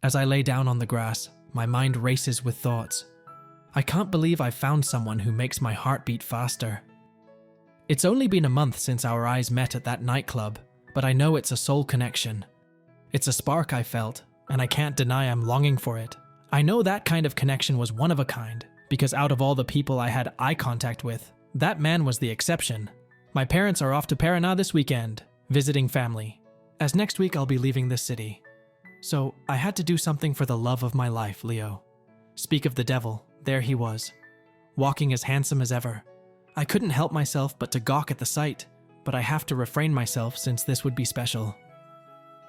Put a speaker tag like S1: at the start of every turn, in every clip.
S1: As I lay down on the grass, my mind races with thoughts. I can't believe I found someone who makes my heart beat faster. It's only been a month since our eyes met at that nightclub, but I know it's a soul connection. It's a spark I felt, and I can't deny I'm longing for it. I know that kind of connection was one of a kind, because out of all the people I had eye contact with, that man was the exception. My parents are off to Paraná this weekend, visiting family, as next week I'll be leaving this city. So I had to do something for the love of my life, Leo. Speak of the devil, there he was, walking as handsome as ever. I couldn't help myself but to gawk at the sight, but I have to refrain myself since this would be special.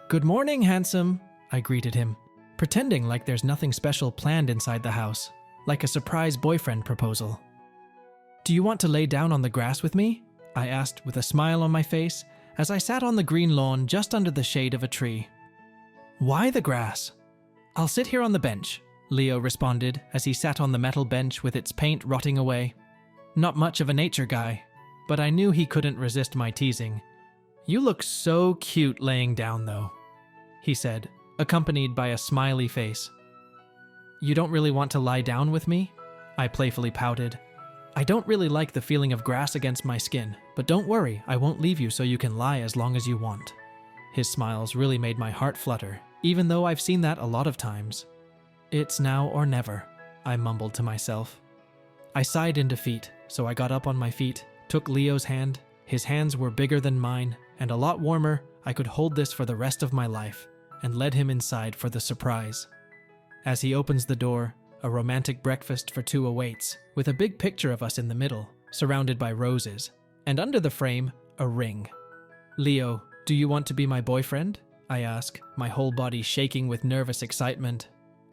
S1: "Good morning, handsome," I greeted him, pretending like there's nothing special planned inside the house, like a surprise boyfriend proposal. "Do you want to lay down on the grass with me?" I asked with a smile on my face as I sat on the green lawn just under the shade of a tree. "Why the grass?" "I'll sit here on the bench," Leo responded as he sat on the metal bench with its paint rotting away. Not much of a nature guy, but I knew he couldn't resist my teasing. "You look so cute laying down though," he said, accompanied by a smiley face. "You don't really want to lie down with me?" I playfully pouted. "I don't really like the feeling of grass against my skin, but don't worry, I won't leave you so you can lie as long as you want." His smiles really made my heart flutter, even though I've seen that a lot of times. "It's now or never," I mumbled to myself. I sighed in defeat, so I got up on my feet, took Leo's hand. His hands were bigger than mine, and a lot warmer. I could hold this for the rest of my life, and led him inside for the surprise. As he opens the door, a romantic breakfast for two awaits, with a big picture of us in the middle, surrounded by roses, and under the frame, a ring. "Leo, do you want to be my boyfriend?" I asked, my whole body shaking with nervous excitement.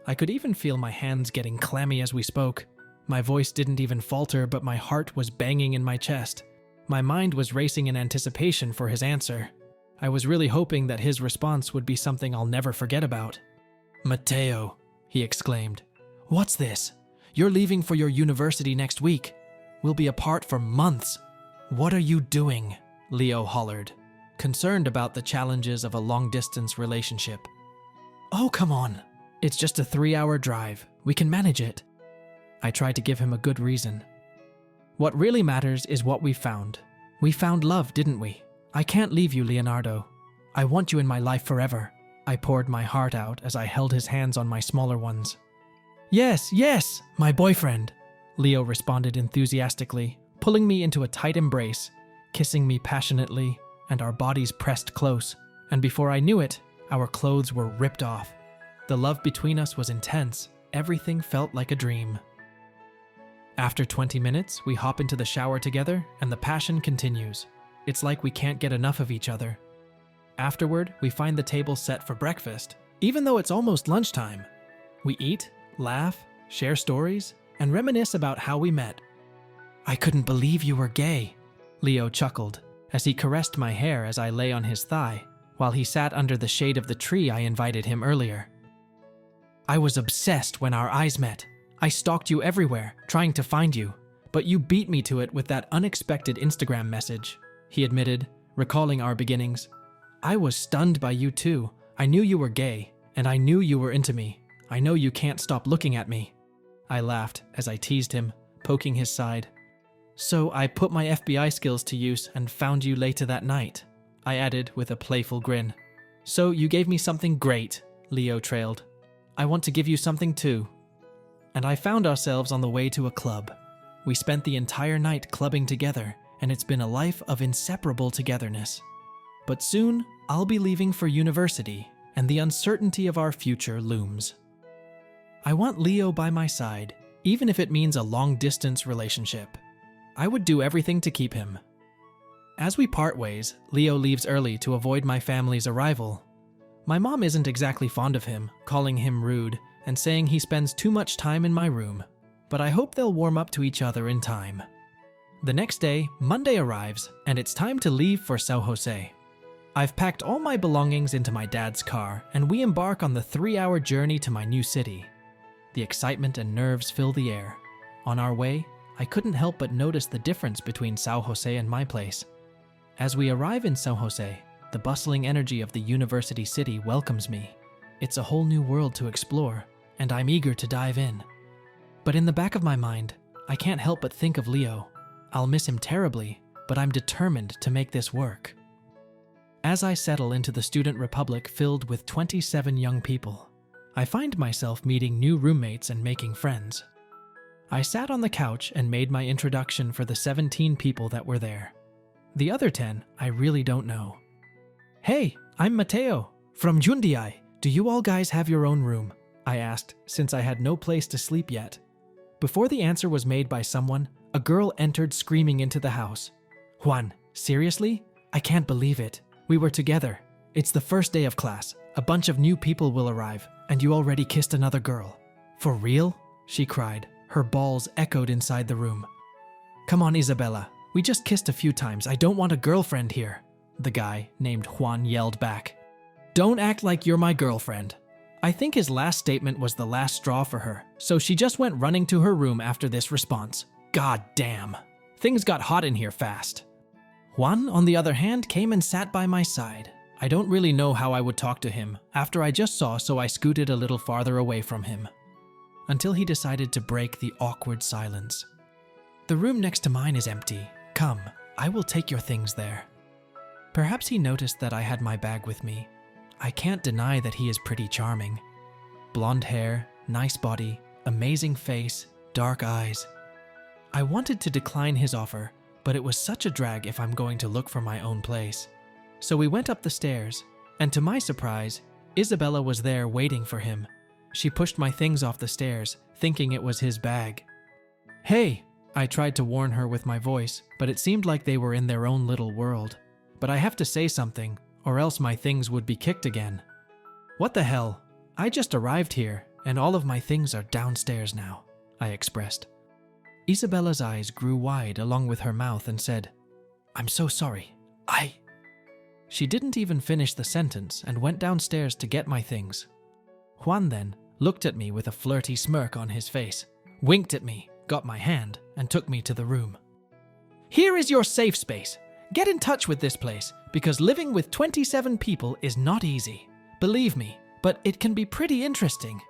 S1: I could even feel my hands getting clammy as we spoke. My voice didn't even falter, but my heart was banging in my chest. My mind was racing in anticipation for his answer. I was really hoping that his response would be something I'll never forget about. "Matteo," he exclaimed. "What's this? You're leaving for your university next week. We'll be apart for months. What are you doing?" Leo hollered, concerned about the challenges of a long-distance relationship. "Oh, come on. It's just a 3-hour drive. We can manage it." I tried to give him a good reason. "What really matters is what we found. We found love, didn't we? I can't leave you, Leonardo. I want you in my life forever." I poured my heart out as I held his hands on my smaller ones. "Yes, yes, my boyfriend," Leo responded enthusiastically, pulling me into a tight embrace, kissing me passionately, and our bodies pressed close. And before I knew it, our clothes were ripped off. The love between us was intense. Everything felt like a dream. After 20 minutes, we hop into the shower together, and the passion continues. It's like we can't get enough of each other. Afterward, we find the table set for breakfast, even though it's almost lunchtime. We eat, laugh, share stories, and reminisce about how we met. "I couldn't believe you were gay," Leo chuckled, as he caressed my hair as I lay on his thigh, while he sat under the shade of the tree I invited him earlier. "I was obsessed when our eyes met. I stalked you everywhere, trying to find you, but you beat me to it with that unexpected Instagram message," he admitted, recalling our beginnings. "I was stunned by you too. I knew you were gay, and I knew you were into me. I know you can't stop looking at me." I laughed as I teased him, poking his side. "So I put my FBI skills to use and found you later that night," I added with a playful grin. "So you gave me something great," Leo trailed. "I want to give you something too." And I found ourselves on the way to a club. We spent the entire night clubbing together, and it's been a life of inseparable togetherness. But soon, I'll be leaving for university, and the uncertainty of our future looms. I want Leo by my side, even if it means a long-distance relationship. I would do everything to keep him. As we part ways, Leo leaves early to avoid my family's arrival. My mom isn't exactly fond of him, calling him rude, and saying he spends too much time in my room, but I hope they'll warm up to each other in time. The next day, Monday arrives, and it's time to leave for São José. I've packed all my belongings into my dad's car, and we embark on the 3-hour journey to my new city. The excitement and nerves fill the air. On our way, I couldn't help but notice the difference between São José and my place. As we arrive in São José, the bustling energy of the university city welcomes me. It's a whole new world to explore, and I'm eager to dive in. But in the back of my mind, I can't help but think of Leo. I'll miss him terribly, but I'm determined to make this work. As I settle into the student republic filled with 27 young people, I find myself meeting new roommates and making friends. I sat on the couch and made my introduction for the 17 people that were there. The other 10, I really don't know. "Hey, I'm Matteo, from Jundiai. Do you all guys have your own room?" I asked, since I had no place to sleep yet. Before the answer was made by someone, a girl entered screaming into the house. "Juan, seriously? I can't believe it. We were together. It's the first day of class. A bunch of new people will arrive, and you already kissed another girl. For real?" she cried. Her balls echoed inside the room. "Come on, Isabella. We just kissed a few times. I don't want a girlfriend here," the guy named Juan yelled back. "Don't act like you're my girlfriend." I think his last statement was the last straw for her, so she just went running to her room after this response. God damn. Things got hot in here fast. Juan, on the other hand, came and sat by my side. I don't really know how I would talk to him after I just saw, so I scooted a little farther away from him, until he decided to break the awkward silence. "The room next to mine is empty. Come, I will take your things there." Perhaps he noticed that I had my bag with me. I can't deny that he is pretty charming. Blonde hair, nice body, amazing face, dark eyes. I wanted to decline his offer, but it was such a drag if I'm going to look for my own place. So we went up the stairs, and to my surprise, Isabella was there waiting for him. She pushed my things off the stairs, thinking it was his bag. "Hey," I tried to warn her with my voice, but it seemed like they were in their own little world. "But I have to say something, or else my things would be kicked again." "What the hell? I just arrived here, and all of my things are downstairs now," I expressed. Isabella's eyes grew wide along with her mouth and said, "I'm so sorry. She didn't even finish the sentence and went downstairs to get my things. Juan then looked at me with a flirty smirk on his face, winked at me, got my hand, and took me to the room. "Here is your safe space. Get in touch with this place, because living with 27 people is not easy. Believe me, but it can be pretty interesting."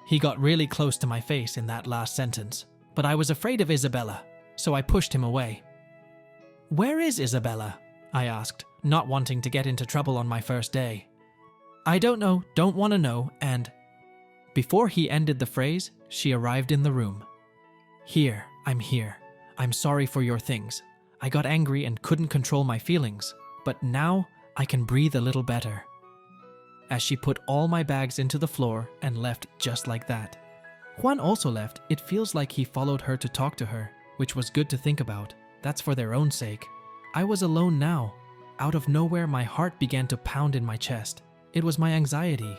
S1: He got really close to my face in that last sentence, but I was afraid of Isabella, so I pushed him away. "Where is Isabella?" I asked, not wanting to get into trouble on my first day. "I don't know, don't want to know, and..." Before he ended the phrase, she arrived in the room. "Here, I'm here. I'm sorry for your things. I got angry and couldn't control my feelings, but now I can breathe a little better." As she put all my bags into the floor and left just like that. Juan also left. It feels like he followed her to talk to her, which was good to think about. That's for their own sake. I was alone now. Out of nowhere, my heart began to pound in my chest. It was my anxiety.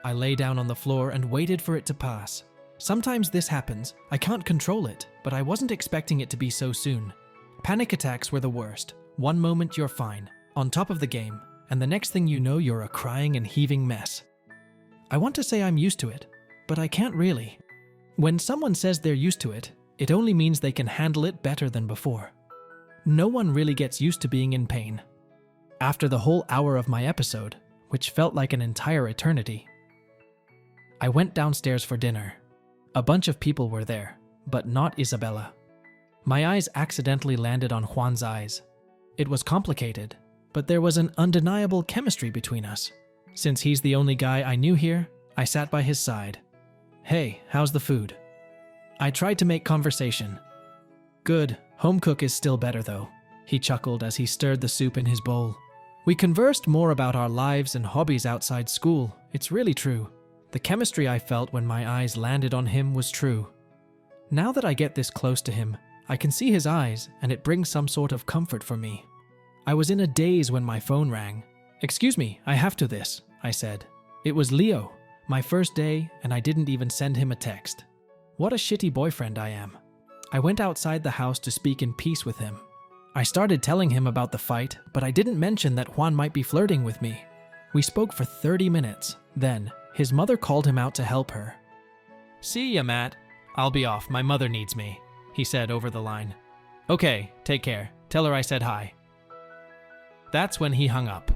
S1: I lay down on the floor and waited for it to pass. Sometimes this happens. I can't control it, but I wasn't expecting it to be so soon. Panic attacks were the worst. One moment you're fine, on top of the game, and the next thing you know you're a crying and heaving mess. I want to say I'm used to it, but I can't really. When someone says they're used to it, it only means they can handle it better than before. No one really gets used to being in pain. After the whole hour of my episode, which felt like an entire eternity, I went downstairs for dinner. A bunch of people were there, but not Isabella. My eyes accidentally landed on Juan's eyes. It was complicated, but there was an undeniable chemistry between us. Since he's the only guy I knew here, I sat by his side. "Hey, how's the food?" I tried to make conversation. "Good, home cook is still better though," he chuckled as he stirred the soup in his bowl. We conversed more about our lives and hobbies outside school. It's really true. The chemistry I felt when my eyes landed on him was true. Now that I get this close to him, I can see his eyes, and it brings some sort of comfort for me. I was in a daze when my phone rang. "Excuse me, I have to this," I said. It was Leo, my first day, and I didn't even send him a text. What a shitty boyfriend I am. I went outside the house to speak in peace with him. I started telling him about the fight, but I didn't mention that Juan might be flirting with me. We spoke for 30 minutes. Then, his mother called him out to help her. "See ya, Matt. I'll be off. My mother needs me," he said over the line. "Okay, take care. Tell her I said hi." That's when he hung up.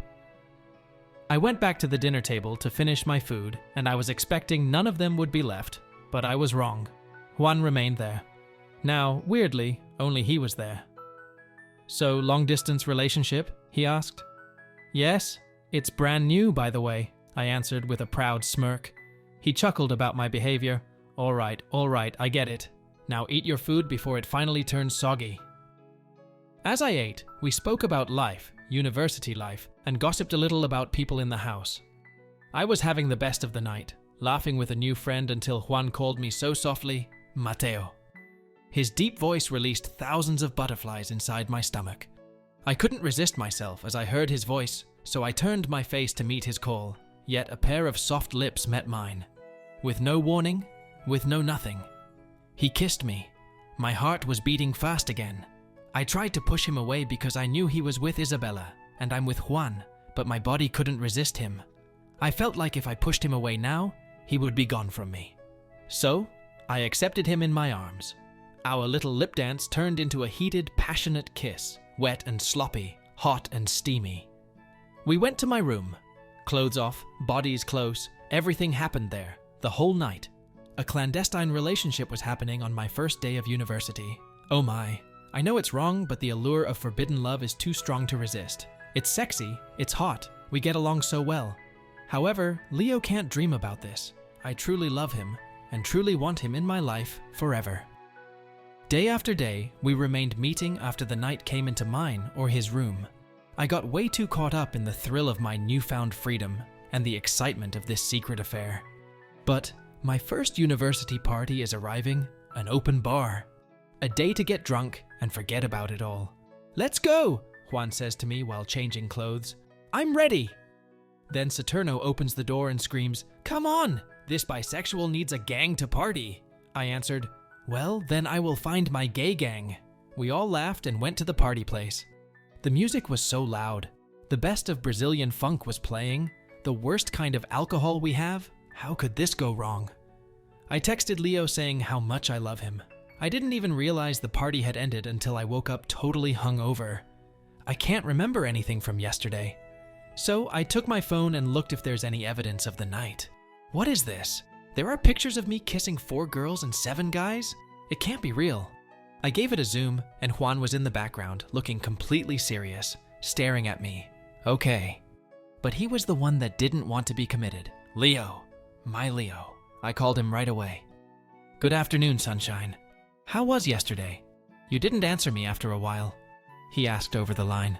S1: I went back to the dinner table to finish my food, and I was expecting none of them would be left, but I was wrong. Juan remained there. Now, weirdly, only he was there. "So, long-distance relationship?" he asked. "Yes, it's brand new, by the way," I answered with a proud smirk. He chuckled about my behavior. All right, I get it. Now eat your food before it finally turns soggy." As I ate, we spoke about life, university life, and gossiped a little about people in the house. I was having the best of the night, laughing with a new friend until Juan called me so softly, Matteo. His deep voice released thousands of butterflies inside my stomach. I couldn't resist myself as I heard his voice, so I turned my face to meet his call, yet a pair of soft lips met mine. With no warning, with no nothing. He kissed me. My heart was beating fast again. I tried to push him away because I knew he was with Isabella, and I'm with Juan, but my body couldn't resist him. I felt like if I pushed him away now, he would be gone from me. So, I accepted him in my arms. Our little lip dance turned into a heated, passionate kiss, wet and sloppy, hot and steamy. We went to my room. Clothes off, bodies close, everything happened there, the whole night. A clandestine relationship was happening on my first day of university. Oh my. I know it's wrong, but the allure of forbidden love is too strong to resist. It's sexy, it's hot, we get along so well. However, Leo can't dream about this. I truly love him, and truly want him in my life forever. Day after day, we remained meeting after the night came into mine or his room. I got way too caught up in the thrill of my newfound freedom and the excitement of this secret affair. But my first university party is arriving, an open bar. A day to get drunk and forget about it all. "Let's go," Juan says to me while changing clothes. "I'm ready." Then Saturno opens the door and screams, "Come on, this bisexual needs a gang to party." I answered, "Well, then I will find my gay gang." We all laughed and went to the party place. The music was so loud. The best of Brazilian funk was playing. The worst kind of alcohol we have. How could this go wrong? I texted Leo saying how much I love him. I didn't even realize the party had ended until I woke up totally hungover. I can't remember anything from yesterday. So I took my phone and looked if there's any evidence of the night. What is this? There are pictures of me kissing 4 girls and 7 guys? It can't be real. I gave it a zoom, and Juan was in the background, looking completely serious, staring at me. Okay. But he was the one that didn't want to be committed. Leo. My Leo. I called him right away. "Good afternoon, sunshine. How was yesterday? You didn't answer me after a while," he asked over the line.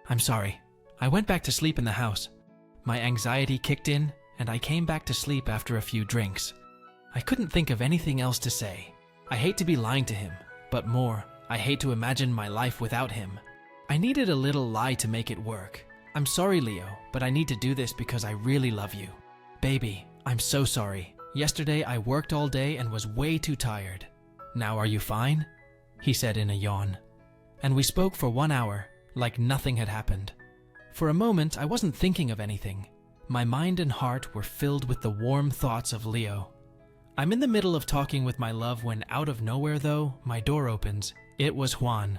S1: "I'm sorry. I went back to sleep in the house. My anxiety kicked in, and I came back to sleep after a few drinks. I couldn't think of anything else to say. I hate to be lying to him, but more, I hate to imagine my life without him. I needed a little lie to make it work. I'm sorry, Leo, but I need to do this because I really love you. Baby, I'm so sorry. Yesterday I worked all day and was way too tired. Now are you fine?" he said in a yawn. And we spoke for 1 hour, like nothing had happened. For a moment, I wasn't thinking of anything. My mind and heart were filled with the warm thoughts of Leo. I'm in the middle of talking with my love when out of nowhere, though, my door opens. It was Juan.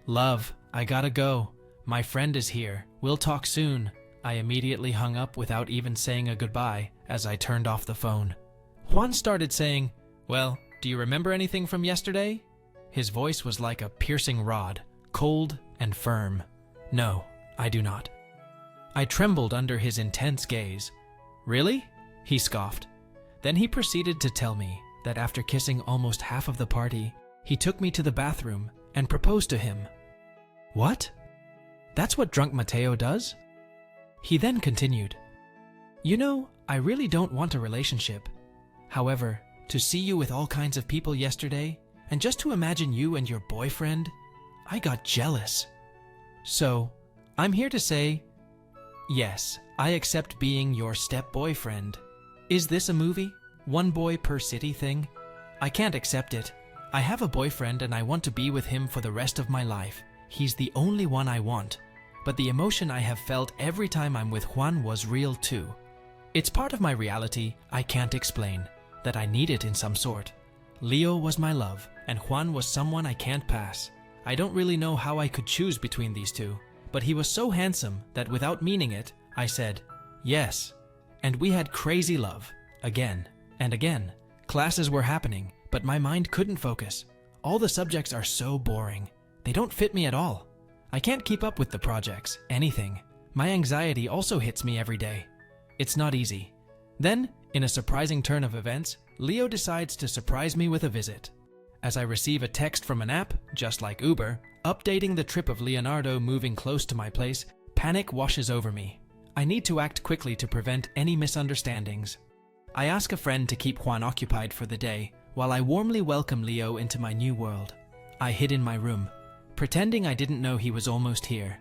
S1: "Love, I gotta go. My friend is here. We'll talk soon." I immediately hung up without even saying a goodbye as I turned off the phone. Juan started saying, "Well, do you remember anything from yesterday?" His voice was like a piercing rod, cold and firm. "No, I do not." I trembled under his intense gaze. "Really?" he scoffed. Then he proceeded to tell me that after kissing almost half of the party, he took me to the bathroom and proposed to him. What? That's what drunk Matteo does? He then continued, "You know, I really don't want a relationship. However, to see you with all kinds of people yesterday, and just to imagine you and your boyfriend, I got jealous. So, I'm here to say, yes, I accept being your step-boyfriend. Is this a movie? One boy per city thing? I can't accept it. I have a boyfriend and I want to be with him for the rest of my life. He's the only one I want. But the emotion I have felt every time I'm with Juan was real too. It's part of my reality I can't explain, that I need it in some sort. Leo was my love, and Juan was someone I can't pass. I don't really know how I could choose between these two, but he was so handsome that without meaning it, I said, Yes. And we had crazy love. Again and again. Classes were happening, but my mind couldn't focus. All the subjects are so boring. They don't fit me at all. I can't keep up with the projects, anything. My anxiety also hits me every day. It's not easy. Then, in a surprising turn of events, Leo decides to surprise me with a visit. As I receive a text from an app, just like Uber, updating the trip of Leonardo moving close to my place, panic washes over me. I need to act quickly to prevent any misunderstandings. I ask a friend to keep Juan occupied for the day, while I warmly welcome Leo into my new world. I hid in my room, pretending I didn't know he was almost here.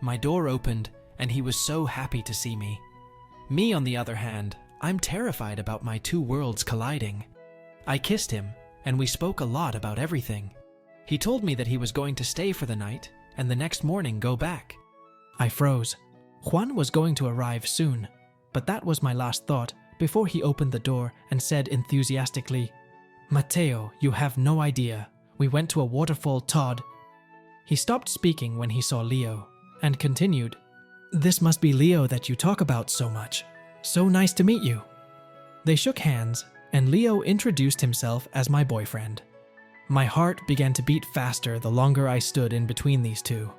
S1: My door opened, and he was so happy to see me. Me, on the other hand, I'm terrified about my two worlds colliding. I kissed him, and we spoke a lot about everything. He told me that he was going to stay for the night, and the next morning go back. I froze. Juan was going to arrive soon, but that was my last thought before he opened the door and said enthusiastically, "Matteo, you have no idea. We went to a waterfall, Todd." He stopped speaking when he saw Leo, and continued, "This must be Leo that you talk about so much. So nice to meet you." They shook hands, and Leo introduced himself as my boyfriend. My heart began to beat faster the longer I stood in between these two.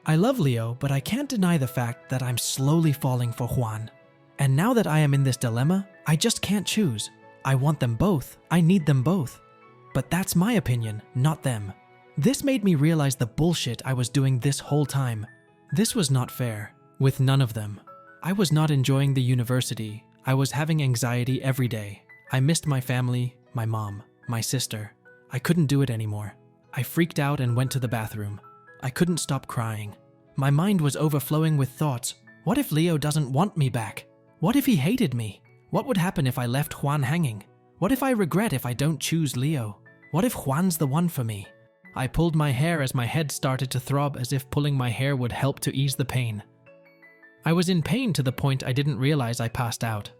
S1: I love Leo, but I can't deny the fact that I'm slowly falling for Juan. And now that I am in this dilemma, I just can't choose. I want them both. I need them both. But that's my opinion, not them. This made me realize the bullshit I was doing this whole time. This was not fair, with none of them. I was not enjoying the university. I was having anxiety every day. I missed my family, my mom, my sister. I couldn't do it anymore. I freaked out and went to the bathroom. I couldn't stop crying. My mind was overflowing with thoughts. What if Leo doesn't want me back? What if he hated me? What would happen if I left Juan hanging? What if I regret if I don't choose Leo? What if Juan's the one for me? I pulled my hair as my head started to throb, as if pulling my hair would help to ease the pain. I was in pain to the point I didn't realize I passed out.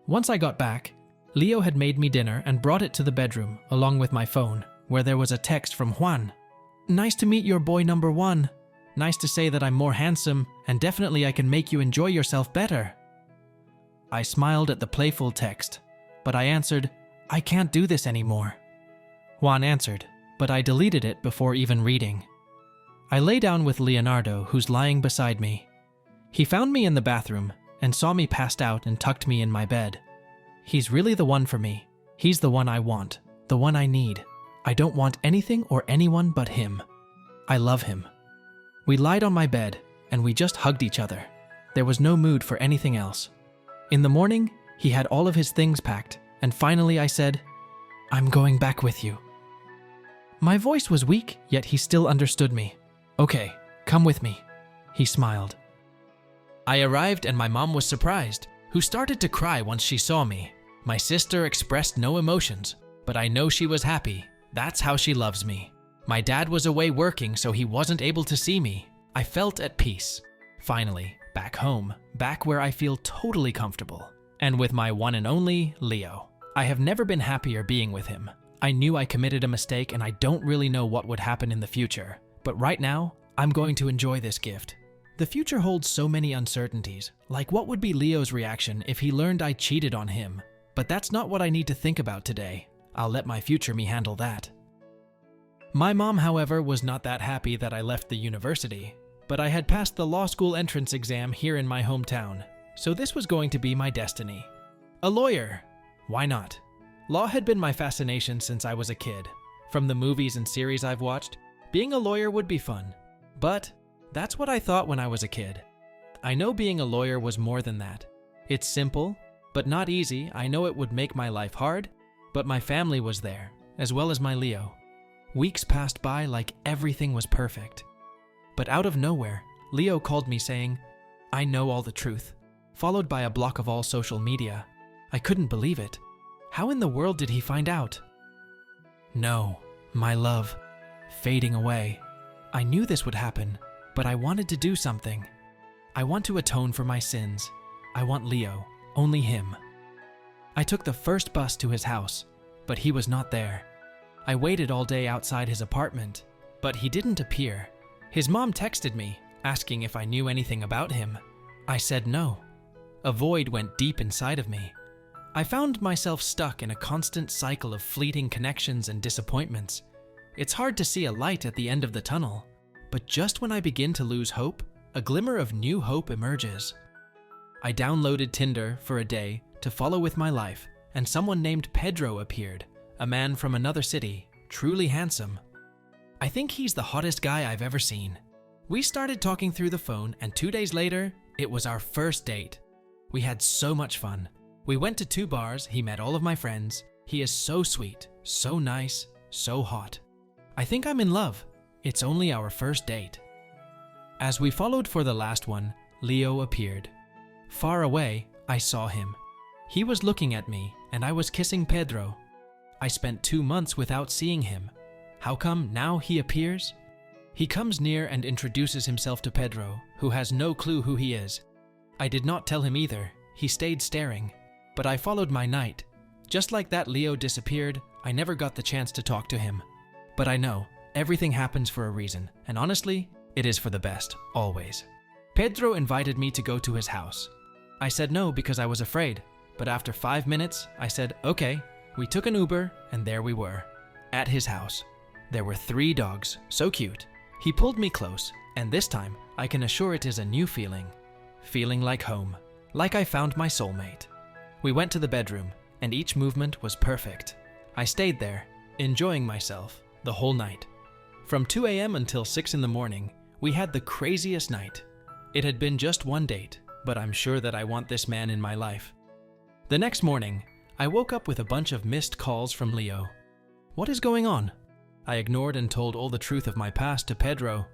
S1: Once I got back, Leo had made me dinner and brought it to the bedroom, along with my phone, where there was a text from Juan. "Nice to meet your boy number one. Nice to say that I'm more handsome, and definitely I can make you enjoy yourself better." I smiled at the playful text, but I answered, "I can't do this anymore." Juan answered, but I deleted it before even reading. I lay down with Leonardo, who's lying beside me. He found me in the bathroom and saw me passed out and tucked me in my bed. He's really the one for me. He's the one I want, the one I need. I don't want anything or anyone but him. I love him. We lied on my bed, and we just hugged each other. There was no mood for anything else. In the morning, he had all of his things packed, and finally I said, "I'm going back with you." My voice was weak, yet he still understood me. "Okay, come with me." He smiled. I arrived and my mom was surprised, who started to cry once she saw me. My sister expressed no emotions, but I know she was happy. That's how she loves me. My dad was away working, so he wasn't able to see me. I felt at peace. Finally, back home, back where I feel totally comfortable. And with my one and only, Leo. I have never been happier being with him. I knew I committed a mistake and I don't really know what would happen in the future. But right now, I'm going to enjoy this gift. The future holds so many uncertainties, like what would be Leo's reaction if he learned I cheated on him? But that's not what I need to think about today. I'll let my future me handle that. My mom, however, was not that happy that I left the university, but I had passed the law school entrance exam here in my hometown, so this was going to be my destiny. A lawyer. Why not? Law had been my fascination since I was a kid. From the movies and series I've watched, being a lawyer would be fun. But that's what I thought when I was a kid. I know being a lawyer was more than that. It's simple, but not easy. I know it would make my life hard, but my family was there, as well as my Leo. Weeks passed by like everything was perfect. But out of nowhere, Leo called me saying, "I know all the truth," followed by a block of all social media. I couldn't believe it. How in the world did he find out? No, my love, fading away. I knew this would happen, but I wanted to do something. I want to atone for my sins. I want Leo, only him. I took the first bus to his house, but he was not there. I waited all day outside his apartment, but he didn't appear. His mom texted me, asking if I knew anything about him. I said no. A void went deep inside of me. I found myself stuck in a constant cycle of fleeting connections and disappointments. It's hard to see a light at the end of the tunnel, but just when I begin to lose hope, a glimmer of new hope emerges. I downloaded Tinder for a day to follow with my life, and someone named Pedro appeared, a man from another city, truly handsome. I think he's the hottest guy I've ever seen. We started talking through the phone, and 2 days later, it was our first date. We had so much fun. We went to 2 bars, he met all of my friends. He is so sweet, so nice, so hot. I think I'm in love. It's only our first date. As we followed for the last one, Leo appeared. Far away, I saw him. He was looking at me, and I was kissing Pedro. I spent 2 months without seeing him. How come now he appears? He comes near and introduces himself to Pedro, who has no clue who he is. I did not tell him either. He stayed staring. But I followed my night. Just like that, Leo disappeared. I never got the chance to talk to him. But I know, everything happens for a reason, and honestly, it is for the best, always. Pedro invited me to go to his house. I said no because I was afraid, but after 5 minutes, I said, okay. We took an Uber, and there we were, at his house. There were 3 dogs, so cute. He pulled me close, and this time, I can assure it is a new feeling. Feeling like home, like I found my soulmate. We went to the bedroom, and each movement was perfect. I stayed there, enjoying myself, the whole night. From 2 a.m. until 6 in the morning, we had the craziest night. It had been just 1 date, but I'm sure that I want this man in my life. The next morning, I woke up with a bunch of missed calls from Leo. What is going on? I ignored and told all the truth of my past to Pedro.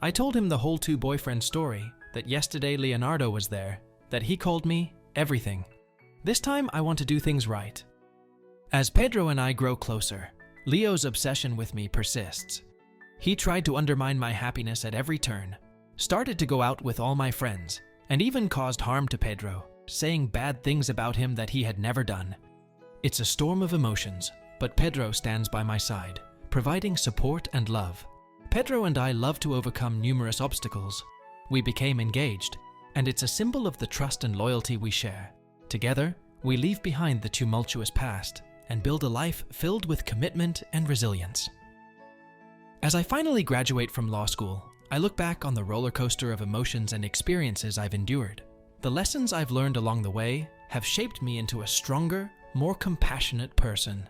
S1: I told him the whole 2-boyfriend story, that yesterday Leonardo was there, that he called me everything. This time I want to do things right. As Pedro and I grow closer, Leo's obsession with me persists. He tried to undermine my happiness at every turn, started to go out with all my friends, and even caused harm to Pedro, saying bad things about him that he had never done. It's a storm of emotions, but Pedro stands by my side, providing support and love. Pedro and I love to overcome numerous obstacles. We became engaged, and it's a symbol of the trust and loyalty we share. Together, we leave behind the tumultuous past and build a life filled with commitment and resilience. As I finally graduate from law school, I look back on the roller coaster of emotions and experiences I've endured. The lessons I've learned along the way have shaped me into a stronger, more compassionate person.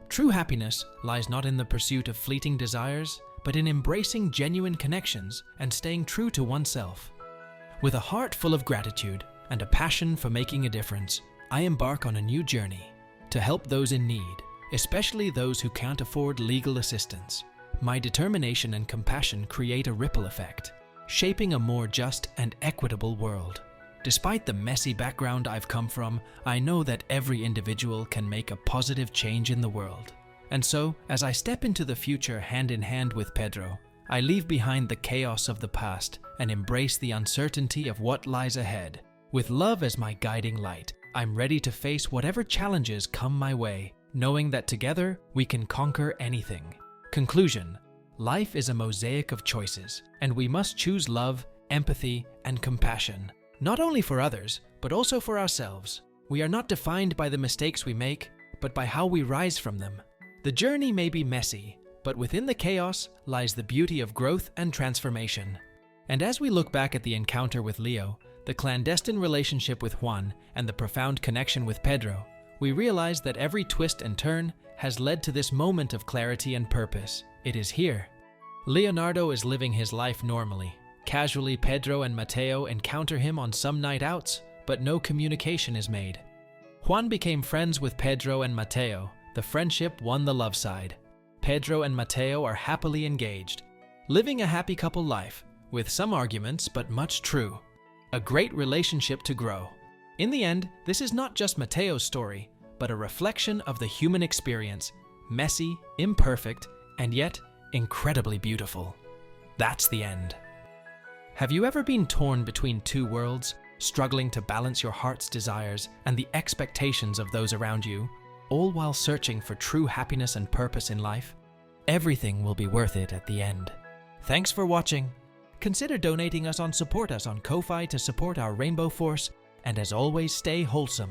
S1: True happiness lies not in the pursuit of fleeting desires, but in embracing genuine connections and staying true to oneself. With a heart full of gratitude and a passion for making a difference, I embark on a new journey to help those in need, especially those who can't afford legal assistance. My determination and compassion create a ripple effect, shaping a more just and equitable world. Despite the messy background I've come from, I know that every individual can make a positive change in the world. And so, as I step into the future hand in hand with Pedro, I leave behind the chaos of the past and embrace the uncertainty of what lies ahead. With love as my guiding light, I'm ready to face whatever challenges come my way, knowing that together we can conquer anything. Conclusion: life is a mosaic of choices, and we must choose love, empathy, and compassion, not only for others, but also for ourselves. We are not defined by the mistakes we make, but by how we rise from them. The journey may be messy, but within the chaos lies the beauty of growth and transformation. And as we look back at the encounter with Leo, the clandestine relationship with Juan, and the profound connection with Pedro, we realize that every twist and turn has led to this moment of clarity and purpose. It is here. Leonardo is living his life normally. Casually, Pedro and Matteo encounter him on some night outs, but no communication is made. Juan became friends with Pedro and Matteo. The friendship won the love side. Pedro and Matteo are happily engaged, living a happy couple life, with some arguments but much true. A great relationship to grow. In the end, this is not just Matteo's story, but a reflection of the human experience, messy, imperfect, and yet incredibly beautiful. That's the end. Have you ever been torn between 2 worlds, struggling to balance your heart's desires and the expectations of those around you, all while searching for true happiness and purpose in life? Everything will be worth it at the end. Thanks for watching. Consider donating us on Support Us on Ko-Fi to support our Rainbow Force, And as always, stay wholesome.